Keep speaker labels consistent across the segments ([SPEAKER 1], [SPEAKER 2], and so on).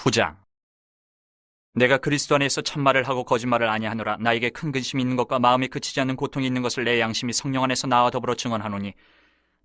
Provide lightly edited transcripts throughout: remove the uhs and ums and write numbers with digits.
[SPEAKER 1] 9장. 내가 그리스도 안에서 참말을 하고 거짓말을 아니하노라. 나에게 큰 근심이 있는 것과 마음이 그치지 않는 고통이 있는 것을 내 양심이 성령 안에서 나와 더불어 증언하노니,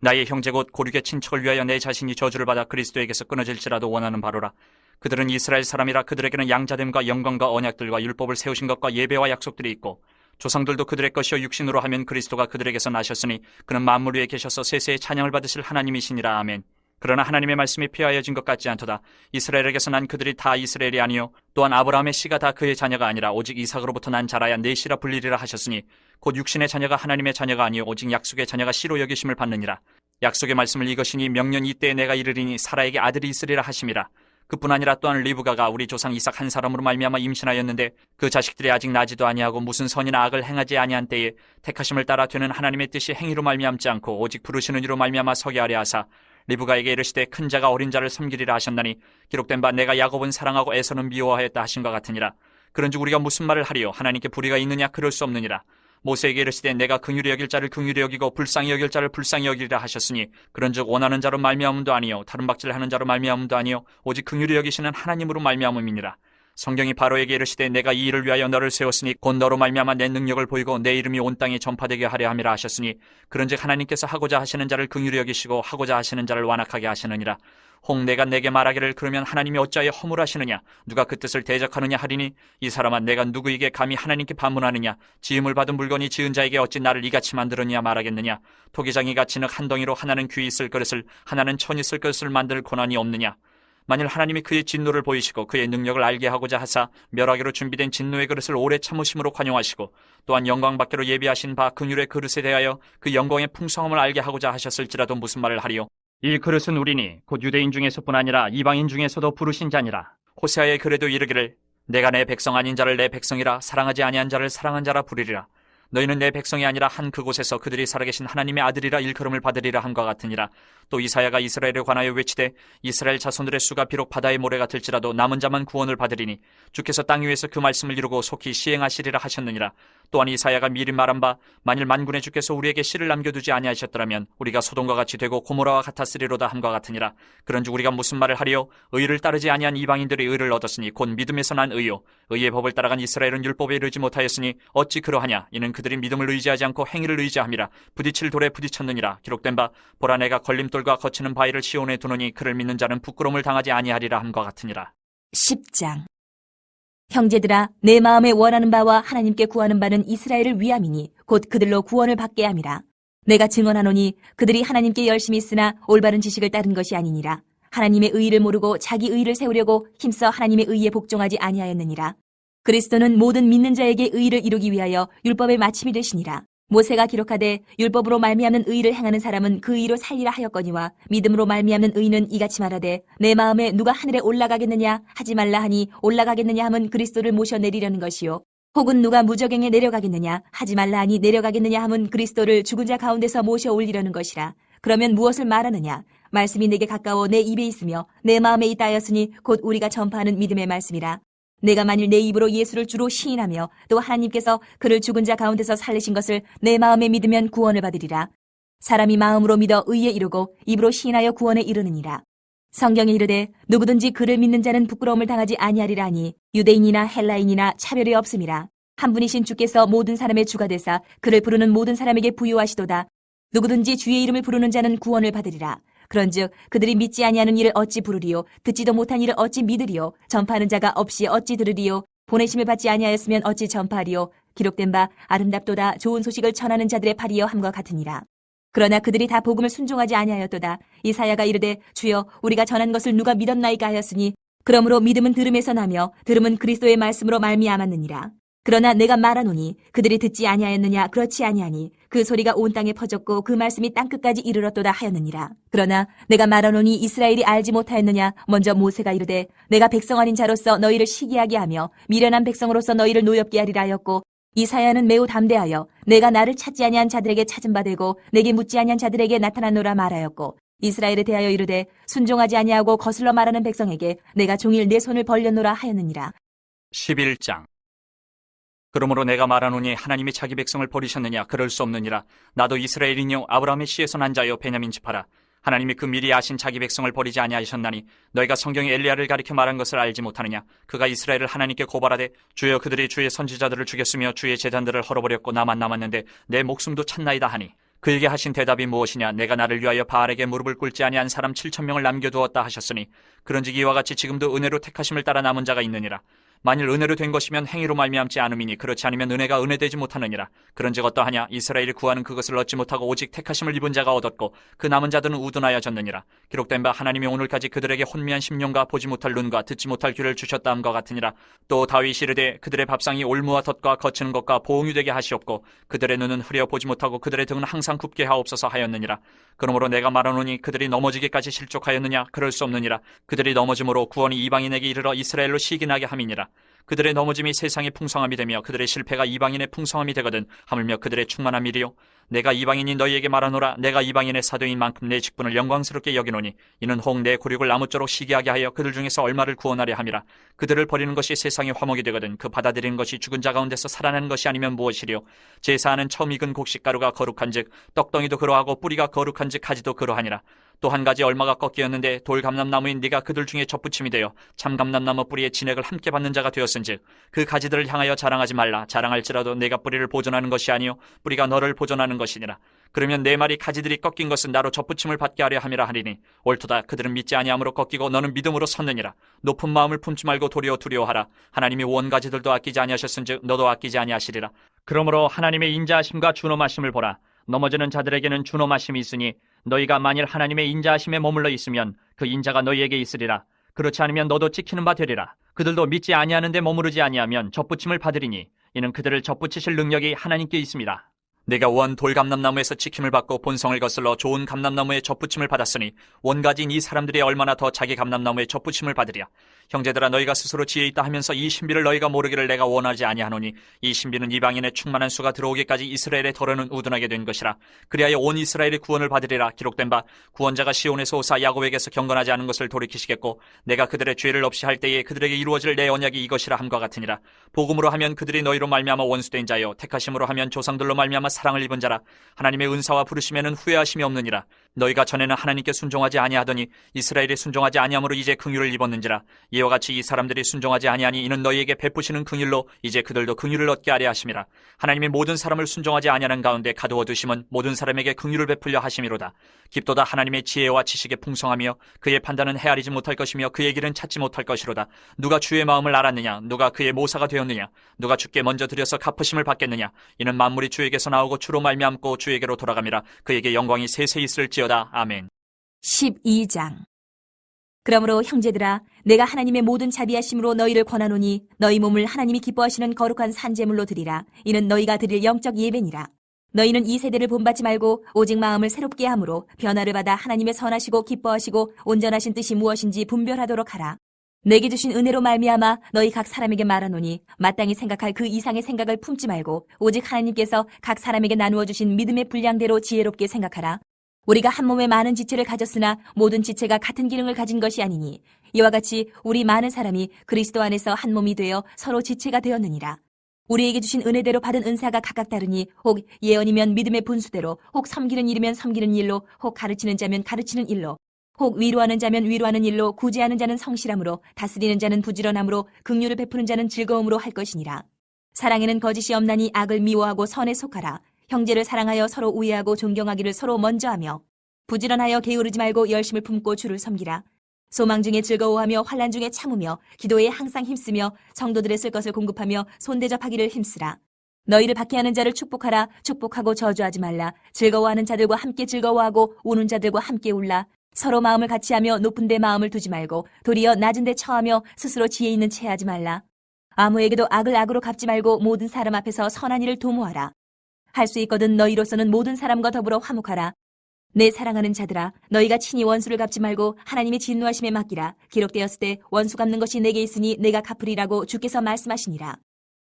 [SPEAKER 1] 나의 형제 곧 고륙의 친척을 위하여 내 자신이 저주를 받아 그리스도에게서 끊어질지라도 원하는 바로라. 그들은 이스라엘 사람이라. 그들에게는 양자됨과 영광과 언약들과 율법을 세우신 것과 예배와 약속들이 있고, 조상들도 그들의 것이요 육신으로 하면 그리스도가 그들에게서 나셨으니 그는 만물 위에 계셔서 세세의 찬양을 받으실 하나님이시니라. 아멘. 그러나 하나님의 말씀이 폐하여진 것 같지 않도다. 이스라엘에게서 난 그들이 다 이스라엘이 아니요 또한 아브라함의 씨가 다 그의 자녀가 아니라 오직 이삭으로부터 난 자라야 내 씨라 불리리라 하셨으니, 곧 육신의 자녀가 하나님의 자녀가 아니요 오직 약속의 자녀가 씨로 여기심을 받느니라. 약속의 말씀을 이것이니 명년 이때에 내가 이르리니 사라에게 아들이 있으리라 하심이라. 그뿐 아니라 또한 리브가가 우리 조상 이삭 한 사람으로 말미암아 임신하였는데, 그 자식들이 아직 나지도 아니하고 무슨 선이나 악을 행하지 아니한 때에 택하심을 따라 되는 하나님의 뜻이 행위로 말미암지 않고 오직 부르시는 이로 말미암아 서게 하려 하사, 리브가에게 이르시되 큰 자가 어린 자를 섬기리라 하셨나니, 기록된 바 내가 야곱은 사랑하고 에서는 미워하였다 하신 것 같으니라. 그런즉 우리가 무슨 말을 하리요? 하나님께 불의가 있느냐? 그럴 수 없느니라. 모세에게 이르시되 내가 긍휼히 여길 자를 긍휼히 여기고 불쌍히 여길 자를 불쌍히 여기리라 하셨으니, 그런즉 원하는 자로 말미암음도 아니요 다른 박질하는 자로 말미암음도 아니요 오직 긍휼히 여기시는 하나님으로 말미암음이니라. 성경이 바로에게 이르시되 내가 이 일을 위하여 너를 세웠으니 곧 너로 말미암아 내 능력을 보이고 내 이름이 온 땅에 전파되게 하려 함이라 하셨으니, 그런즉 하나님께서 하고자 하시는 자를 긍휼히 여기시고 하고자 하시는 자를 완악하게 하시느니라. 혹 내가 내게 말하기를 그러면 하나님이 어찌하여 허물하시느냐? 누가 그 뜻을 대적하느냐 하리니, 이 사람아 내가 누구에게 감히 하나님께 반문하느냐? 지음을 받은 물건이 지은 자에게 어찌 나를 이같이 만들었냐 말하겠느냐? 토기장이 같이 늑 한 덩이로 하나는 귀 있을 그릇을 하나는 천 있을 그릇을 만들 고난이 없느냐? 만일 하나님이 그의 진노를 보이시고 그의 능력을 알게 하고자 하사 멸하기로 준비된 진노의 그릇을 오래 참으심으로 관용하시고, 또한 영광 받기로 예비하신 바 긍휼의 그릇에 대하여 그 영광의 풍성함을 알게 하고자 하셨을지라도 무슨 말을 하리요? 이 그릇은 우리니 곧 유대인 중에서뿐 아니라 이방인 중에서도 부르신 자니라. 호세아의 글에도 이르기를 내가 내 백성 아닌 자를 내 백성이라, 사랑하지 아니한 자를 사랑한 자라 부르리라. 너희는 내 백성이 아니라 한 그곳에서 그들이 살아계신 하나님의 아들이라 일컬음을 받으리라 함과 같으니라. 또 이사야가 이스라엘에 관하여 외치되 이스라엘 자손들의 수가 비록 바다의 모래 같을지라도 남은 자만 구원을 받으리니, 주께서 땅 위에서 그 말씀을 이루고 속히 시행하시리라 하셨느니라. 또한 이사야가 미리 말한 바 만일 만군의 주께서 우리에게 씨를 남겨두지 아니하셨더라면 우리가 소돔과 같이 되고 고모라와 같았으리로다 함과 같으니라. 그런즉 우리가 무슨 말을 하리요? 의를 따르지 아니한 이방인들이 의를 얻었으니 곧 믿음에서 난 의요, 의의 법을 따라간 이스라엘은 율법에 이르지 못하였으니 어찌 그러하냐? 이는 그들이 믿음을 의지하지 않고 행위를 의지함이라. 부딪힐 돌에 부딪혔느니라. 기록된 바 보라 내가 걸림돌과 거치는 바위를 시온에 두노니 그를 믿는 자는 부끄러움을 당하지 아니하리라 함과 같으니라.
[SPEAKER 2] 10장. 형제들아, 내 마음에 원하는 바와 하나님께 구하는 바는 이스라엘을 위함이니 곧 그들로 구원을 받게 함이라. 내가 증언하노니 그들이 하나님께 열심히 있으나 올바른 지식을 따른 것이 아니니라. 하나님의 의의를 모르고 자기 의의를 세우려고 힘써 하나님의 의의에 복종하지 아니하였느니라. 그리스도는 모든 믿는 자에게 의의를 이루기 위하여 율법의 마침이 되시니라. 모세가 기록하되 율법으로 말미암는 의의를 행하는 사람은 그 의로 살리라 하였거니와, 믿음으로 말미암는 의의는 이같이 말하되 내 마음에 누가 하늘에 올라가겠느냐 하지 말라 하니, 올라가겠느냐 함은 그리스도를 모셔내리려는 것이요, 혹은 누가 무저갱에 내려가겠느냐 하지 말라 하니 내려가겠느냐 함은 그리스도를 죽은 자 가운데서 모셔 올리려는 것이라. 그러면 무엇을 말하느냐? 말씀이 내게 가까워 내 입에 있으며 내 마음에 있다 하였으니 곧 우리가 전파하는 믿음의 말씀이라. 내가 만일 내 입으로 예수를 주로 시인하며 또 하나님께서 그를 죽은 자 가운데서 살리신 것을 내 마음에 믿으면 구원을 받으리라. 사람이 마음으로 믿어 의에 이르고 입으로 시인하여 구원에 이르느니라. 성경에 이르되 누구든지 그를 믿는 자는 부끄러움을 당하지 아니하리라 하니, 유대인이나 헬라인이나 차별이 없음이라. 한 분이신 주께서 모든 사람의 주가 되사 그를 부르는 모든 사람에게 부유하시도다. 누구든지 주의 이름을 부르는 자는 구원을 받으리라. 그런즉 그들이 믿지 아니하는 일을 어찌 부르리요? 듣지도 못한 일을 어찌 믿으리요? 전파하는 자가 없이 어찌 들으리요? 보내심을 받지 아니하였으면 어찌 전파하리요? 기록된 바 아름답도다 좋은 소식을 전하는 자들의 팔이여 함과 같으니라. 그러나 그들이 다 복음을 순종하지 아니하였도다. 이사야가 이르되 주여 우리가 전한 것을 누가 믿었나이까 하였으니, 그러므로 믿음은 들음에서 나며 들음은 그리스도의 말씀으로 말미암았느니라. 그러나 내가 말하노니 그들이 듣지 아니하였느냐? 그렇지 아니하니 그 소리가 온 땅에 퍼졌고 그 말씀이 땅끝까지 이르렀도다 하였느니라. 그러나 내가 말하노니 이스라엘이 알지 못하였느냐? 먼저 모세가 이르되 내가 백성 아닌 자로서 너희를 시기하게 하며 미련한 백성으로서 너희를 노엽게 하리라 하였고, 이사야는 매우 담대하여 내가 나를 찾지 아니한 자들에게 찾은 바 되고 내게 묻지 아니한 자들에게 나타나노라 말하였고, 이스라엘에 대하여 이르되 순종하지 아니하고 거슬러 말하는 백성에게 내가 종일 내 손을 벌렸노라 하였느니라.
[SPEAKER 1] 11장. 그러므로 내가 말하노니 하나님이 자기 백성을 버리셨느냐? 그럴 수 없느니라. 나도 이스라엘이뇨 아브라함의 씨에서 난 자요 베냐민 지파라. 하나님이 그 미리 아신 자기 백성을 버리지 아니하셨나니 너희가 성경에 엘리야를 가리켜 말한 것을 알지 못하느냐. 그가 이스라엘을 하나님께 고발하되 주여 그들이 주의 선지자들을 죽였으며 주의 제단들을 헐어버렸고 나만 남았는데 내 목숨도 찾나이다 하니 그에게 하신 대답이 무엇이냐. 내가 나를 위하여 바알에게 무릎을 꿇지 아니한 사람 7,000명을 남겨두었다 하셨으니 그런즉 이와 같이 지금도 은혜로 택하심을 따라 남은 자가 있느니라. 만일 은혜로 된 것이면 행위로 말미암지 않음이니 그렇지 않으면 은혜가 은혜되지 못하느니라. 그런즉 어떠하냐. 이스라엘이 구하는 그것을 얻지 못하고 오직 택하심을 입은 자가 얻었고 그 남은 자들은 우둔하여졌느니라. 기록된 바 하나님이 오늘까지 그들에게 혼미한 심령과 보지 못할 눈과 듣지 못할 귀를 주셨다 함과 같으니라. 또 다윗이 이르되 그들의 밥상이 올무와 덫과 거치는 것과 보응이 되게 하시옵고 그들의 눈은 흐려 보지 못하고 그들의 등은 항상 굽게 하옵소서 하였느니라. 그러므로 내가 말하노니 그들이 넘어지기까지 실족하였느냐. 그럴 수 없느니라. 그들이 넘어짐으로 구원이 이방인에게 이르러 이스라엘로 시기나게 함이니라. 그들의 넘어짐이 세상의 풍성함이 되며 그들의 실패가 이방인의 풍성함이 되거든 하물며 그들의 충만함이리요. 내가 이방인이 너희에게 말하노라. 내가 이방인의 사도인 만큼 내 직분을 영광스럽게 여기노니 이는 혹 내 굴욕을 아무쪼록 시기하게 하여 그들 중에서 얼마를 구원하려 함이라. 그들을 버리는 것이 세상의 화목이 되거든 그 받아들이는 것이 죽은 자 가운데서 살아나는 것이 아니면 무엇이리요. 제사하는 처음 익은 곡식가루가 거룩한즉 떡덩이도 그러하고 뿌리가 거룩한즉 가지도 그러하니라. 또 한 가지 얼마가 꺾이었는데 돌감람나무인 네가 그들 중에 접붙임이 되어 참감람나무 뿌리의 진액을 함께 받는 자가 되었은즉 그 가지들을 향하여 자랑하지 말라. 자랑할지라도 내가 뿌리를 보존하는 것이 아니요 뿌리가 너를 보존하는 것이니라. 그러면 내 말이 가지들이 꺾인 것은 나로 접붙임을 받게 하려 함이라 하리니 옳도다. 그들은 믿지 아니함으로 꺾이고 너는 믿음으로 섰느니라. 높은 마음을 품지 말고 도리어 두려워하라. 하나님이 원 가지들도 아끼지 아니하셨은즉 너도 아끼지 아니하시리라. 그러므로 하나님의 인자하심과 준엄하심을 보라. 넘어지는 자들에게는 준엄하심이 있으니 너희가 만일 하나님의 인자하심에 머물러 있으면 그 인자가 너희에게 있으리라. 그렇지 않으면 너도 찍히는 바 되리라. 그들도 믿지 아니하는데 머무르지 아니하면 접붙임을 받으리니 이는 그들을 접붙이실 능력이 하나님께 있습니다. 내가 원 돌감람나무에서 지킴을 받고 본성을 거슬러 좋은 감람나무에 접붙임을 받았으니 원가진 이 사람들이 얼마나 더 자기 감람나무에 접붙임을 받으랴. 형제들아 너희가 스스로 지혜 있다 하면서 이 신비를 너희가 모르기를 내가 원하지 아니하노니 이 신비는 이방인의 충만한 수가 들어오기까지 이스라엘의 덫은 우둔하게 된 것이라. 그리하여 온 이스라엘이 구원을 받으리라. 기록된 바 구원자가 시온에서 오사 야곱에게서 경건하지 않은 것을 돌이키시겠고 내가 그들의 죄를 없이 할 때에 그들에게 이루어질 내 언약이 이것이라 함과 같으니라. 복음으로 하면 그들이 너희로 말미암아 원수된 자요 택하심으로 하면 조상들로 말미암아 사랑을 입은 자라. 하나님의 은사와 부르심에는 후회하심이 없느니라. 너희가 전에는 하나님께 순종하지 아니하더니 이스라엘이 순종하지 아니함으로 이제 긍휼을 입었는지라. 이와 같이 이 사람들이 순종하지 아니하니 이는 너희에게 베푸시는 긍휼로 이제 그들도 긍휼을 얻게 하려 하심이라. 하나님이 모든 사람을 순종하지 아니하는 가운데 가두어 두심은 모든 사람에게 긍휼을 베풀려 하심이로다. 깊도다 하나님의 지혜와 지식의 풍성하며 그의 판단은 헤아리지 못할 것이며 그의 길은 찾지 못할 것이로다. 누가 주의 마음을 알았느냐. 누가 그의 모사가 되었느냐. 누가 주께 먼저 드려서 갚으심을 받겠느냐. 이는 만물이 주에게서 나오고 주로 말미암고 주에게로 돌아감이라. 그에게 영광이 세세 있을지어다. 아멘.
[SPEAKER 2] 12장. 그러므로 형제들아 내가 하나님의 모든 자비하심으로 너희를 권하노니 너희 몸을 하나님이 기뻐하시는 거룩한 산제물로 드리라. 이는 너희가 드릴 영적 예배니라. 너희는 이 세대를 본받지 말고 오직 마음을 새롭게 함으로 변화를 받아 하나님의 선하시고 기뻐하시고 온전하신 뜻이 무엇인지 분별하도록 하라. 내게 주신 은혜로 말미암아 너희 각 사람에게 말하노니 마땅히 생각할 그 이상의 생각을 품지 말고 오직 하나님께서 각 사람에게 나누어 주신 믿음의 분량대로 지혜롭게 생각하라. 우리가 한 몸에 많은 지체를 가졌으나 모든 지체가 같은 기능을 가진 것이 아니니 이와 같이 우리 많은 사람이 그리스도 안에서 한 몸이 되어 서로 지체가 되었느니라. 우리에게 주신 은혜대로 받은 은사가 각각 다르니 혹 예언이면 믿음의 분수대로, 혹 섬기는 일이면 섬기는 일로, 혹 가르치는 자면 가르치는 일로, 혹 위로하는 자면 위로하는 일로, 구제하는 자는 성실함으로, 다스리는 자는 부지런함으로, 긍휼을 베푸는 자는 즐거움으로 할 것이니라. 사랑에는 거짓이 없나니 악을 미워하고 선에 속하라. 형제를 사랑하여 서로 우애하고 존경하기를 서로 먼저 하며 부지런하여 게으르지 말고 열심을 품고 주를 섬기라. 소망 중에 즐거워하며 환난 중에 참으며 기도에 항상 힘쓰며 성도들의 쓸 것을 공급하며 손대접하기를 힘쓰라. 너희를 박해하는 자를 축복하라. 축복하고 저주하지 말라. 즐거워하는 자들과 함께 즐거워하고 우는 자들과 함께 울라. 서로 마음을 같이하며 높은 데 마음을 두지 말고 도리어 낮은 데 처하며 스스로 지혜 있는 채 하지 말라. 아무에게도 악을 악으로 갚지 말고 모든 사람 앞에서 선한 일을 도모하라. 할 수 있거든 너희로서는 모든 사람과 더불어 화목하라. 내 사랑하는 자들아 너희가 친히 원수를 갚지 말고 하나님의 진노하심에 맡기라. 기록되었을 때 원수 갚는 것이 내게 있으니 내가 갚으리라고 주께서 말씀하시니라.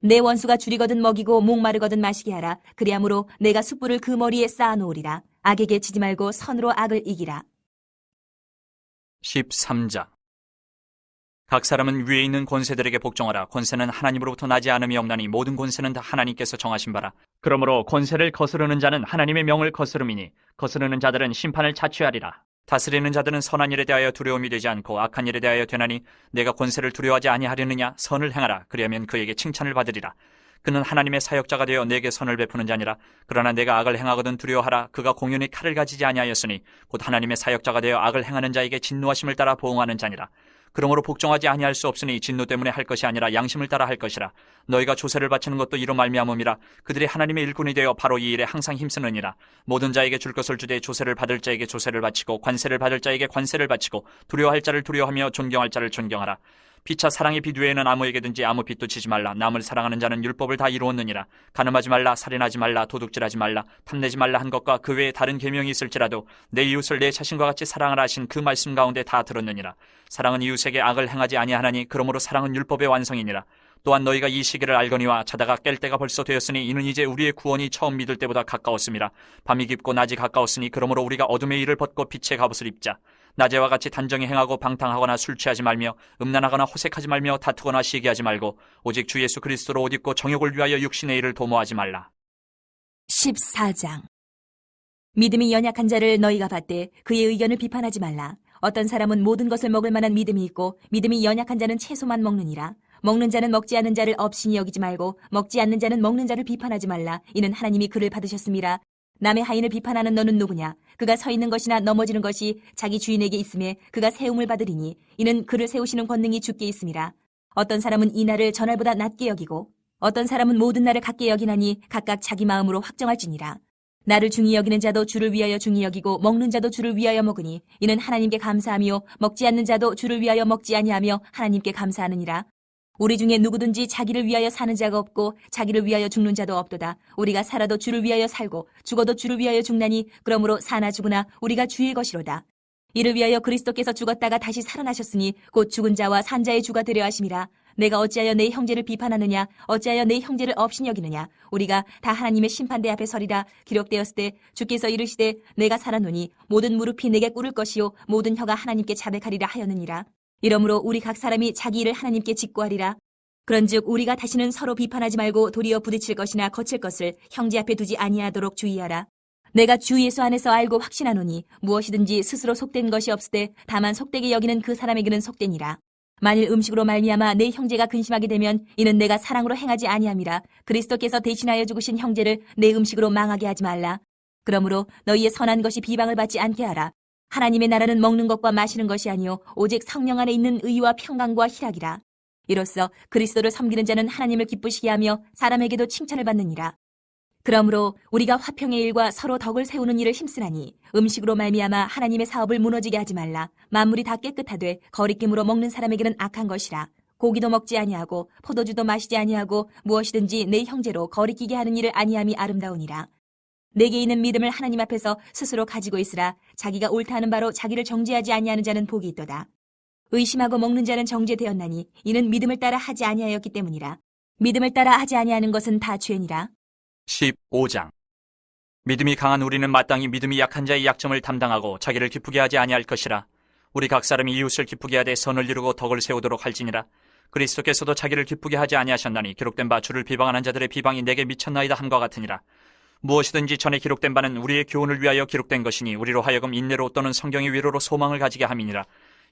[SPEAKER 2] 내 원수가 줄이거든 먹이고 목마르거든 마시게 하라. 그리함으로 내가 숯불을 그 머리에 쌓아놓으리라. 악에게 지지 말고 선으로 악을 이기라.
[SPEAKER 1] 13장. 각 사람은 위에 있는 권세들에게 복종하라. 권세는 하나님으로부터 나지 않음이 없나니 모든 권세는 다 하나님께서 정하신 바라. 그러므로 권세를 거스르는 자는 하나님의 명을 거스름이니 거스르는 자들은 심판을 자취하리라. 다스리는 자들은 선한 일에 대하여 두려움이 되지 않고 악한 일에 대하여 되나니 내가 권세를 두려워하지 아니하려느냐. 선을 행하라. 그리하면 그에게 칭찬을 받으리라. 그는 하나님의 사역자가 되어 내게 선을 베푸는 자니라. 그러나 내가 악을 행하거든 두려워하라. 그가 공연히 칼을 가지지 아니하였으니 곧 하나님의 사역자가 되어 악을 행하는 자에게 진노하심을 따라 보응하는 자니라. 그러므로 복종하지 아니할 수 없으니 진노 때문에 할 것이 아니라 양심을 따라 할 것이라. 너희가 조세를 바치는 것도 이로 말미암음이라. 그들이 하나님의 일꾼이 되어 바로 이 일에 항상 힘쓰느니라. 모든 자에게 줄 것을 주되 조세를 받을 자에게 조세를 바치고 관세를 받을 자에게 관세를 바치고 두려워할 자를 두려워하며 존경할 자를 존경하라. 피차 사랑의 빛 외에는 아무에게든지 아무 빛도 치지 말라. 남을 사랑하는 자는 율법을 다 이루었느니라. 간음하지 말라, 살인하지 말라, 도둑질하지 말라, 탐내지 말라 한 것과 그 외에 다른 계명이 있을지라도 내 이웃을 내 자신과 같이 사랑하라 하신 그 말씀 가운데 다 들었느니라. 사랑은 이웃에게 악을 행하지 아니하나니 그러므로 사랑은 율법의 완성이니라. 또한 너희가 이 시기를 알거니와 자다가 깰 때가 벌써 되었으니 이는 이제 우리의 구원이 처음 믿을 때보다 가까웠음이라. 밤이 깊고 낮이 가까웠으니 그러므로 우리가 어둠의 일을 벗고 빛의 갑옷을 입자. 낮에와 같이 단정히 행하고 방탕하거나 술 취하지 말며 음란하거나 호색하지 말며 다투거나 시기하지 말고 오직 주 예수 그리스도로 옷 입고 정욕을 위하여 육신의 일을 도모하지 말라.
[SPEAKER 2] 14장. 믿음이 연약한 자를 너희가 받되 그의 의견을 비판하지 말라. 어떤 사람은 모든 것을 먹을 만한 믿음이 있고 믿음이 연약한 자는 채소만 먹느니라. 먹는 자는 먹지 않는 자를 업신이 여기지 말고 먹지 않는 자는 먹는 자를 비판하지 말라. 이는 하나님이 그를 받으셨음이라. 남의 하인을 비판하는 너는 누구냐? 그가 서 있는 것이나 넘어지는 것이 자기 주인에게 있음에 그가 세움을 받으리니 이는 그를 세우시는 권능이 주께 있음이라. 어떤 사람은 이 날을 전날보다 낮게 여기고 어떤 사람은 모든 날을 같게 여기나니 각각 자기 마음으로 확정할지니라. 나를 중히 여기는 자도 주를 위하여 중히 여기고 먹는 자도 주를 위하여 먹으니 이는 하나님께 감사하며 먹지 않는 자도 주를 위하여 먹지 아니하며 하나님께 감사하느니라. 우리 중에 누구든지 자기를 위하여 사는 자가 없고 자기를 위하여 죽는 자도 없도다. 우리가 살아도 주를 위하여 살고 죽어도 주를 위하여 죽나니 그러므로 사나 죽으나 우리가 주의 것이로다. 이를 위하여 그리스도께서 죽었다가 다시 살아나셨으니 곧 죽은 자와 산 자의 주가 되려 하심이라. 내가 어찌하여 내 형제를 비판하느냐? 어찌하여 내 형제를 업신이 여기느냐? 우리가 다 하나님의 심판대 앞에 서리라. 기록되었을 때 주께서 이르시되 내가 살았노니 모든 무릎이 내게 꿇을 것이요 모든 혀가 하나님께 자백하리라 하였느니라. 이러므로 우리 각 사람이 자기 일을 하나님께 직고하리라. 그런즉 우리가 다시는 서로 비판하지 말고 도리어 부딪힐 것이나 거칠 것을 형제 앞에 두지 아니하도록 주의하라. 내가 주 예수 안에서 알고 확신하노니 무엇이든지 스스로 속된 것이 없으되 다만 속되게 여기는 그 사람에게는 속되니라. 만일 음식으로 말미암아 내 형제가 근심하게 되면 이는 내가 사랑으로 행하지 아니함이라. 그리스도께서 대신하여 죽으신 형제를 내 음식으로 망하게 하지 말라. 그러므로 너희의 선한 것이 비방을 받지 않게 하라. 하나님의 나라는 먹는 것과 마시는 것이 아니요 오직 성령 안에 있는 의와 평강과 희락이라. 이로써 그리스도를 섬기는 자는 하나님을 기쁘시게 하며 사람에게도 칭찬을 받느니라. 그러므로 우리가 화평의 일과 서로 덕을 세우는 일을 힘쓰나니 음식으로 말미암아 하나님의 사업을 무너지게 하지 말라. 만물이 다 깨끗하되 거리낌으로 먹는 사람에게는 악한 것이라. 고기도 먹지 아니하고 포도주도 마시지 아니하고 무엇이든지 내 형제로 거리끼게 하는 일을 아니함이 아름다우니라. 내게 있는 믿음을 하나님 앞에서 스스로 가지고 있으라. 자기가 옳다 하는 바로 자기를 정죄하지 아니하는 자는 복이 있도다. 의심하고 먹는 자는 정죄되었나니 이는 믿음을 따라 하지 아니하였기 때문이라. 믿음을 따라 하지 아니하는 것은 다 죄니라.
[SPEAKER 1] 15장. 믿음이 강한 우리는 마땅히 믿음이 약한 자의 약점을 담당하고 자기를 기쁘게 하지 아니할 것이라. 우리 각 사람이 이웃을 기쁘게 하되 선을 이루고 덕을 세우도록 할지니라. 그리스도께서도 자기를 기쁘게 하지 아니하셨나니 기록된 바 주를 비방하는 자들의 비방이 내게 미쳤나이다 함과 같으니라. 무엇이든지 전에 기록된 바는 우리의 교훈을 위하여 기록된 것이니 우리로 하여금 인내로 또는 성경의 위로로 소망을 가지게 함이니라.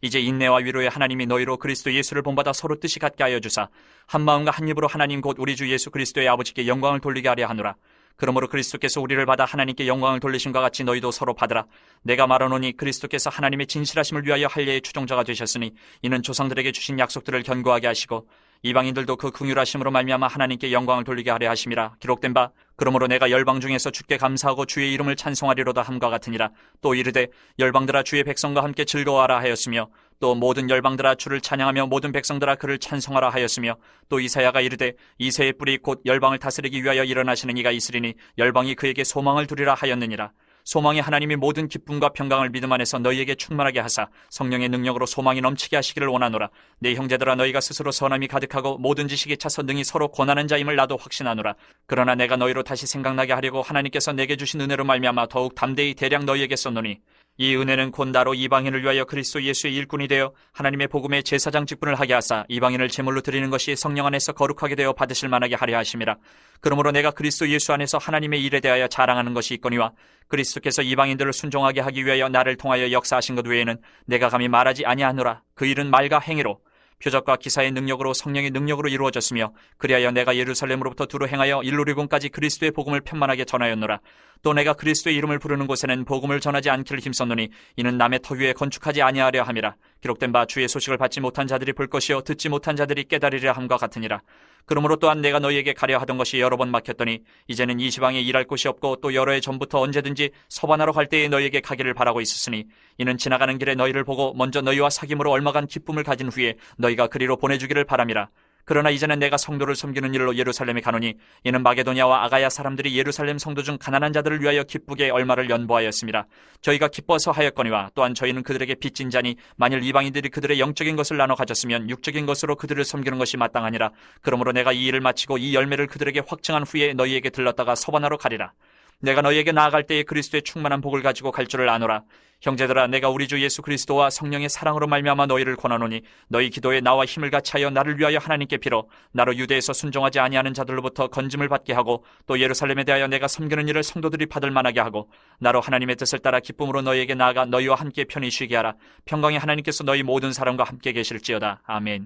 [SPEAKER 1] 이제 인내와 위로의 하나님이 너희로 그리스도 예수를 본받아 서로 뜻이 같게 하여 주사 한 마음과 한 입으로 하나님 곧 우리 주 예수 그리스도의 아버지께 영광을 돌리게 하려 하노라. 그러므로 그리스도께서 우리를 받아 하나님께 영광을 돌리신과 같이 너희도 서로 받으라. 내가 말하노니 그리스도께서 하나님의 진실하심을 위하여 할례의 추종자가 되셨으니 이는 조상들에게 주신 약속들을 견고하게 하시고 이방인들도 그 긍휼하심으로 말미암아 하나님께 영광을 돌리게 하려 하심이라. 기록된 바 그러므로 내가 열방 중에서 주께 감사하고 주의 이름을 찬송하리로다 함과 같으니라. 또 이르되 열방들아 주의 백성과 함께 즐거워하라 하였으며 또 모든 열방들아 주를 찬양하며 모든 백성들아 그를 찬송하라 하였으며 또 이사야가 이르되 이새의 뿔이 곧 열방을 다스리기 위하여 일어나시는 이가 있으리니 열방이 그에게 소망을 두리라 하였느니라. 소망이 하나님이 모든 기쁨과 평강을 믿음 안에서 너희에게 충만하게 하사 성령의 능력으로 소망이 넘치게 하시기를 원하노라. 내 형제들아 너희가 스스로 선함이 가득하고 모든 지식에 차서 능히 서로 권하는 자임을 나도 확신하노라. 그러나 내가 너희로 다시 생각나게 하려고 하나님께서 내게 주신 은혜로 말미암아 더욱 담대히 대량 너희에게 썼노니 이 은혜는 곧 나로 이방인을 위하여 그리스도 예수의 일꾼이 되어 하나님의 복음의 제사장 직분을 하게 하사 이방인을 제물로 드리는 것이 성령 안에서 거룩하게 되어 받으실 만하게 하려 하심이라. 그러므로 내가 그리스도 예수 안에서 하나님의 일에 대하여 자랑하는 것이 있거니와 그리스도께서 이방인들을 순종하게 하기 위하여 나를 통하여 역사하신 것 외에는 내가 감히 말하지 아니하노라. 그 일은 말과 행위로 표적과 기사의 능력으로 성령의 능력으로 이루어졌으며 그리하여 내가 예루살렘으로부터 두루 행하여 일루리곤까지 그리스도의 복음을 편만하게 전하였노라. 또 내가 그리스도의 이름을 부르는 곳에는 복음을 전하지 않기를 힘썼노니 이는 남의 터 위에 건축하지 아니하려 함이라. 기록된 바 주의 소식을 받지 못한 자들이 볼 것이요 듣지 못한 자들이 깨달으리라 함과 같으니라. 그러므로 또한 내가 너희에게 가려 하던 것이 여러 번 막혔더니 이제는 이 지방에 일할 곳이 없고 또 여러 해 전부터 언제든지 서반하러 갈 때에 너희에게 가기를 바라고 있었으니 이는 지나가는 길에 너희를 보고 먼저 너희와 사귐으로 얼마간 기쁨을 가진 후에 너희가 그리로 보내주기를 바람이라. 그러나 이제는 내가 성도를 섬기는 일로 예루살렘에 가노니 이는 마게도냐와 아가야 사람들이 예루살렘 성도 중 가난한 자들을 위하여 기쁘게 얼마를 연보하였습니다. 저희가 기뻐서 하였거니와 또한 저희는 그들에게 빚진 자니 만일 이방인들이 그들의 영적인 것을 나눠 가졌으면 육적인 것으로 그들을 섬기는 것이 마땅하니라. 그러므로 내가 이 일을 마치고 이 열매를 그들에게 확증한 후에 너희에게 들렀다가 서반하러 가리라. 내가 너희에게 나아갈 때에 그리스도의 충만한 복을 가지고 갈 줄을 아노라. 형제들아, 내가 우리 주 예수 그리스도와 성령의 사랑으로 말미암아 너희를 권하노니 너희 기도에 나와 힘을 같이하여 나를 위하여 하나님께 빌어 나로 유대에서 순종하지 아니하는 자들로부터 건짐을 받게 하고 또 예루살렘에 대하여 내가 섬기는 일을 성도들이 받을 만하게 하고 나로 하나님의 뜻을 따라 기쁨으로 너희에게 나아가 너희와 함께 편히 쉬게 하라. 평강의 하나님께서 너희 모든 사람과 함께 계실지어다. 아멘.